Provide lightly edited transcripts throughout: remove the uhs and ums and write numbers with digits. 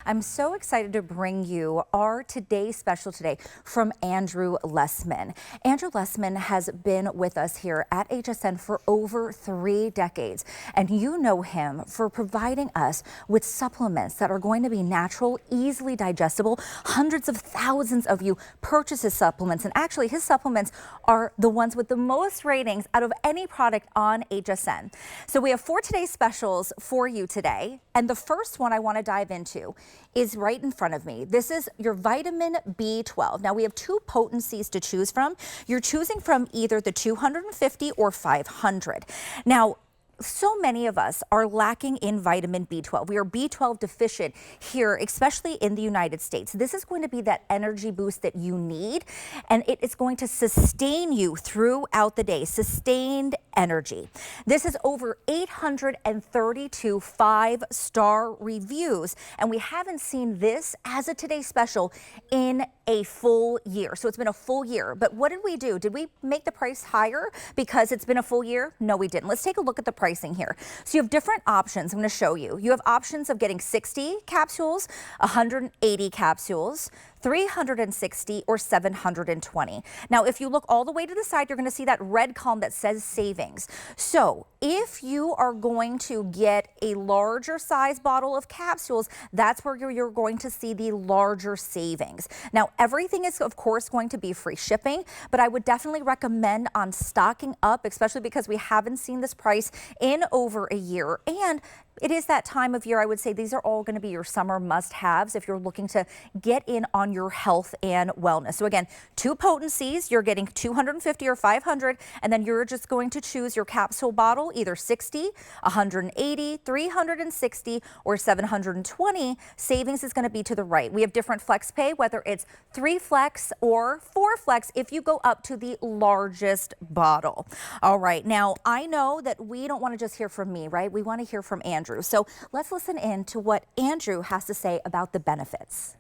I'm so excited to bring you our today's special today from Andrew Lessman. Andrew Lessman has been with us here at HSN for over 3 decades, and you know him for providing us with supplements that are going to be natural, easily digestible. Hundreds of thousands of you purchase his supplements, and actually his supplements are the ones with the most ratings out of any product on HSN. So we have 4 today's specials for you today, and the first one I want to dive into is right in front of me. This is your vitamin B12. Now we have 2 potencies to choose from. You're choosing from either the 250 or 500. Now, so many of us are lacking in vitamin B12. We are B12 deficient here, especially in the United States. This is going to be that energy boost that you need, and it is going to sustain you throughout the day, sustained energy. This is over 832 5-star reviews, and we haven't seen this as a Today Special in a full year. So it's been a full year. But what did we do? Did we make the price higher because it's been a full year? No, we didn't. Let's take a look at the pricing here. So you have different options. I'm going to show you. You have options of getting 60 capsules, 180 capsules, 360 or 720. Now, if you look all the way to the side, you're going to see that red column that says savings. So if you are going to get a larger size bottle of capsules, that's where you're going to see the larger savings. Now, everything is, of course, going to be free shipping, but I would definitely recommend on stocking up, especially because we haven't seen this price in over a year. And it is that time of year. I would say these are all going to be your summer must-haves if you're looking to get in on your health and wellness. So again, 2 potencies, you're getting 250 or 500, and then you're just going to choose your capsule bottle, either 60, 180, 360, or 720. Savings is going to be to the right. We have different flex pay, whether it's 3 flex or 4 flex if you go up to the largest bottle. All right, now I know that we don't want to just hear from me, right? We want to hear from Andrew. So let's listen in to what Andrew has to say about the benefits.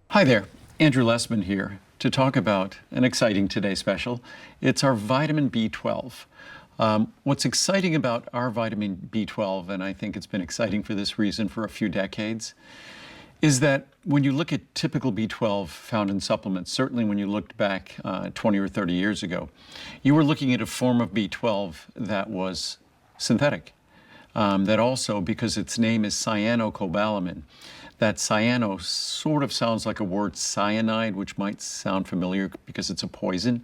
Hi there, Andrew Lessman here to talk about an exciting Today Special. It's our vitamin B12. What's exciting about our vitamin B12, and I think it's been exciting for this reason for a few decades, is that when you look at typical B12 found in supplements, certainly when you looked back 20 or 30 years ago, you were looking at a form of B12 that was synthetic. That also, because its name is cyanocobalamin, that cyano sort of sounds like a word cyanide, which might sound familiar because it's a poison.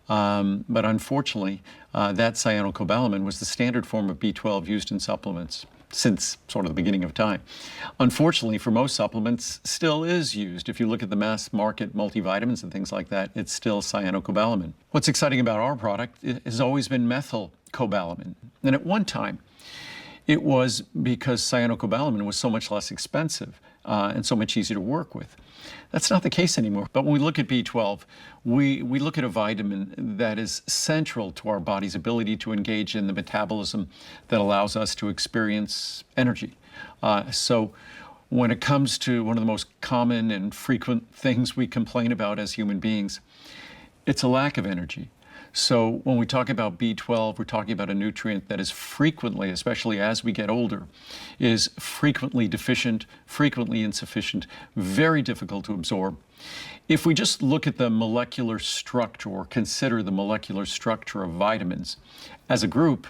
But unfortunately, that cyanocobalamin was the standard form of B12 used in supplements since sort of the beginning of time. Unfortunately, for most supplements, still is used. If you look at the mass market multivitamins and things like that, it's still cyanocobalamin. What's exciting about our product has always been methylcobalamin. And at one time, it was because cyanocobalamin was so much less expensive and so much easier to work with. That's not the case anymore. But when we look at B12, we look at a vitamin that is central to our body's ability to engage in the metabolism that allows us to experience energy. So when it comes to one of the most common and frequent things we complain about as human beings, it's a lack of energy. So when we talk about B12, we're talking about a nutrient that is frequently, especially as we get older, is frequently deficient, frequently insufficient, very difficult to absorb. If we just look at the molecular structure or consider the molecular structure of vitamins as a group,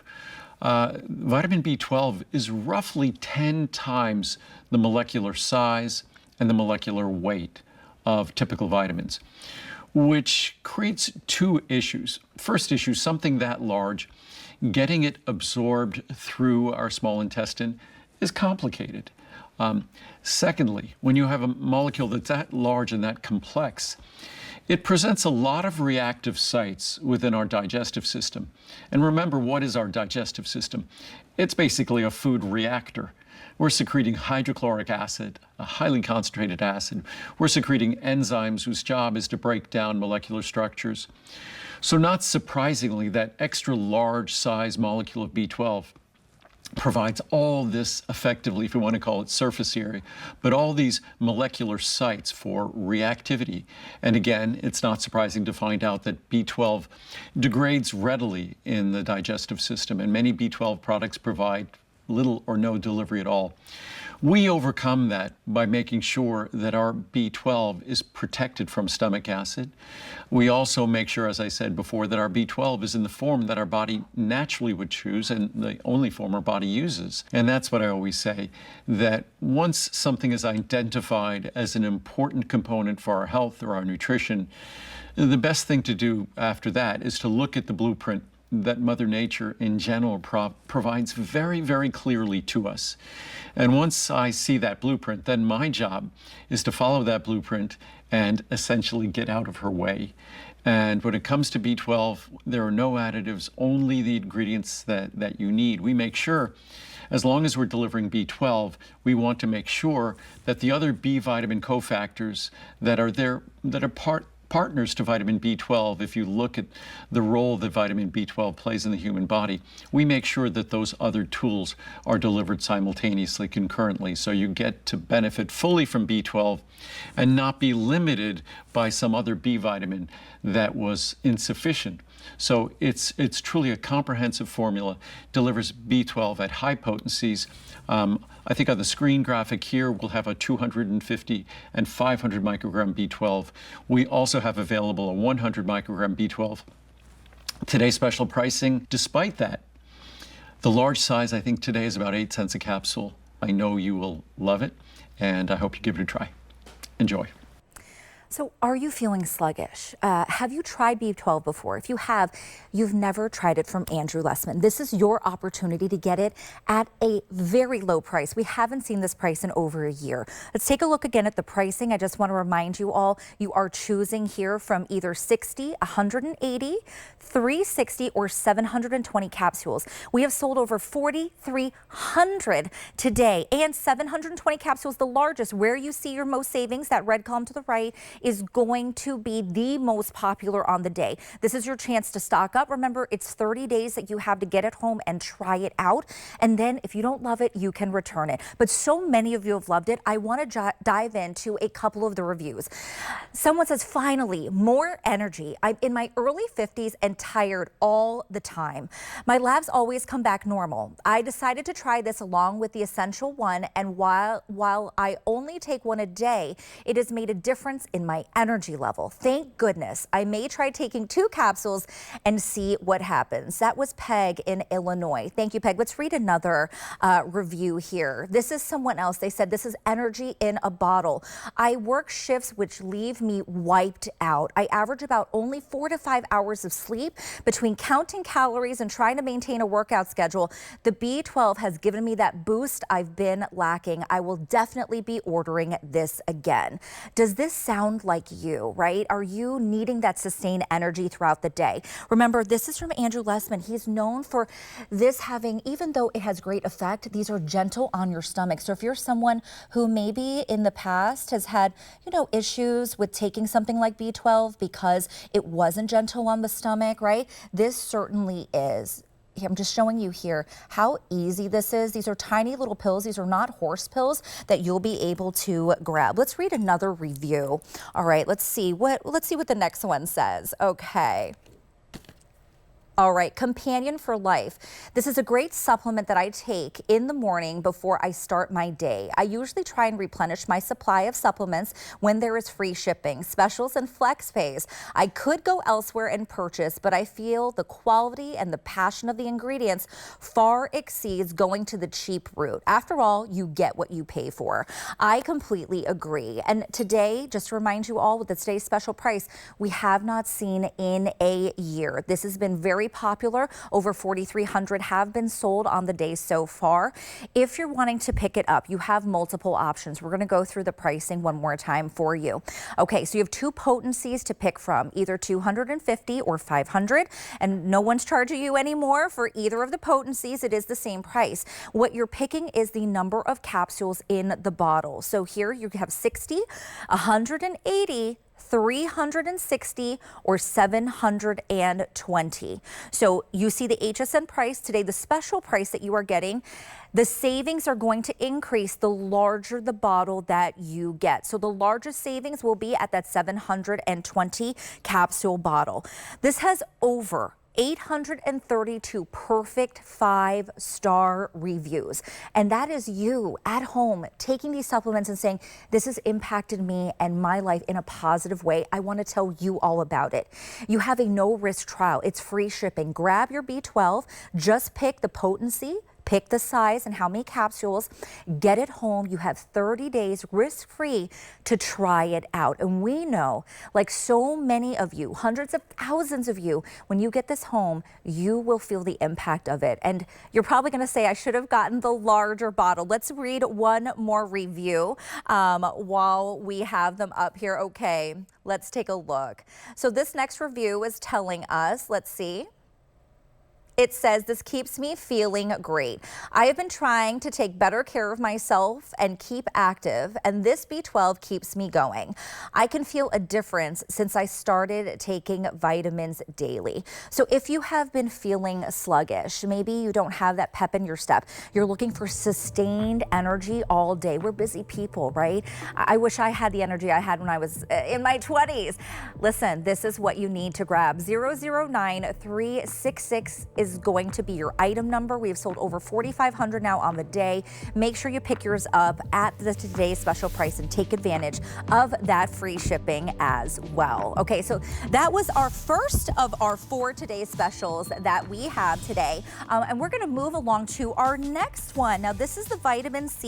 vitamin B12 is roughly 10 times the molecular size and the molecular weight of typical vitamins, which creates 2 issues. First issue, something that large, getting it absorbed through our small intestine is complicated. Secondly, when you have a molecule that's that large and that complex, it presents a lot of reactive sites within our digestive system. And remember, what is our digestive system? It's basically a food reactor. We're secreting hydrochloric acid, a highly concentrated acid. We're secreting enzymes whose job is to break down molecular structures. So not surprisingly, that extra large size molecule of B12 provides all this, effectively, if we want to call it surface area, but all these molecular sites for reactivity. And again, it's not surprising to find out that B12 degrades readily in the digestive system, and many B12 products provide little or no delivery at all. We overcome that by making sure that our B12 is protected from stomach acid. We also make sure, as I said before, that our B12 is in the form that our body naturally would choose and the only form our body uses. And that's what I always say, that once something is identified as an important component for our health or our nutrition, the best thing to do after that is to look at the blueprint that Mother Nature in general provides very, very clearly to us. And once I see that blueprint, then my job is to follow that blueprint and essentially get out of her way. And when it comes to B12, there are no additives, only the ingredients that you need. We make sure, as long as we're delivering B12, we want to make sure that the other B vitamin cofactors that are there, that are partners to vitamin B12, if you look at the role that vitamin B12 plays in the human body, we make sure that those other tools are delivered simultaneously, concurrently, so you get to benefit fully from B12 and not be limited by some other B vitamin that was insufficient. So it's truly a comprehensive formula, delivers B12 at high potencies. I think on the screen graphic here, we'll have a 250 and 500 microgram B12. We also have available a 100 microgram B12. Today's special pricing, despite that, the large size I think today is about 8 cents a capsule. I know you will love it, and I hope you give it a try. Enjoy. So are you feeling sluggish? Have you tried B12 before? If you have, you've never tried it from Andrew Lessman. This is your opportunity to get it at a very low price. We haven't seen this price in over a year. Let's take a look again at the pricing. I just want to remind you all, you are choosing here from either 60, 180, 360, or 720 capsules. We have sold over 4,300 today, and 720 capsules, the largest. Where you see your most savings, that red column to the right, is going to be the most popular on the day. This is your chance to stock up. Remember, it's 30 days that you have to get it home and try it out. And then if you don't love it, you can return it. But so many of you have loved it. I want to dive into a couple of the reviews. Someone says, finally, more energy. I'm in my early 50s and tired all the time. My labs always come back normal. I decided to try this along with the Essential One, and while I only take one a day, it has made a difference in my energy level. Thank goodness. I may try taking 2 capsules and see what happens. That was Peg in Illinois. Thank you, Peg. Let's read another review here. This is someone else. They said, this is energy in a bottle. I work shifts which leave me wiped out. I average about only 4 to 5 hours of sleep. Between counting calories and trying to maintain a workout schedule, the B12 has given me that boost I've been lacking. I will definitely be ordering this again. Does this sound like you, right? Are you needing that sustained energy throughout the day? Remember, this is from Andrew Lessman. He's known for this having, even though it has great effect, these are gentle on your stomach. So if you're someone who maybe in the past has had, issues with taking something like B12 because it wasn't gentle on the stomach, right? This certainly is. I'm just showing you here how easy this is. These are tiny little pills. These are not horse pills that you'll be able to grab. Let's read another review. All right, let's see what the next one says. Okay. All right, Companion for Life. This is a great supplement that I take in the morning before I start my day. I usually try and replenish my supply of supplements when there is free shipping, specials, and flex pays. I could go elsewhere and purchase, but I feel the quality and the passion of the ingredients far exceeds going to the cheap route. After all, you get what you pay for. I completely agree. And today, just to remind you all, with today's special price, we have not seen in a year. This has been very popular. Over 4,300 have been sold on the day so far. If you're wanting to pick it up, you have multiple options. We're going to go through the pricing one more time for you. Okay, so you have 2 potencies to pick from, either 250 or 500, and no one's charging you anymore for either of the potencies. It is the same price. What you're picking is the number of capsules in the bottle. So here you have 60, 180, 360, or 720. So you see the HSN price today, the special price that you are getting. The savings are going to increase the larger the bottle that you get. So the largest savings will be at that 720 capsule bottle. This has over 832 perfect 5-star reviews. And that is you at home taking these supplements and saying, this has impacted me and my life in a positive way. I want to tell you all about it. You have a no-risk trial. It's free shipping. Grab your B12, just pick the potency, pick the size and how many capsules, get it home. You have 30 days risk-free to try it out. And we know, like so many of you, hundreds of thousands of you, when you get this home, you will feel the impact of it. And you're probably going to say, I should have gotten the larger bottle. Let's read one more review while we have them up here. Okay, let's take a look. So this next review is telling us, let's see. It says, this keeps me feeling great. I have been trying to take better care of myself and keep active, and this B12 keeps me going. I can feel a difference since I started taking vitamins daily. So if you have been feeling sluggish, maybe you don't have that pep in your step, you're looking for sustained energy all day. We're busy people, right? I wish I had the energy I had when I was in my 20s. Listen, this is what you need to grab. 009366 is going to be your item number. We've sold over 4,500 now on the day. Make sure you pick yours up at the today's special price and take advantage of that free shipping as well. Okay, so that was our first of our 4 today's specials that we have today. And we're going to move along to our next one. Now, this is the vitamin C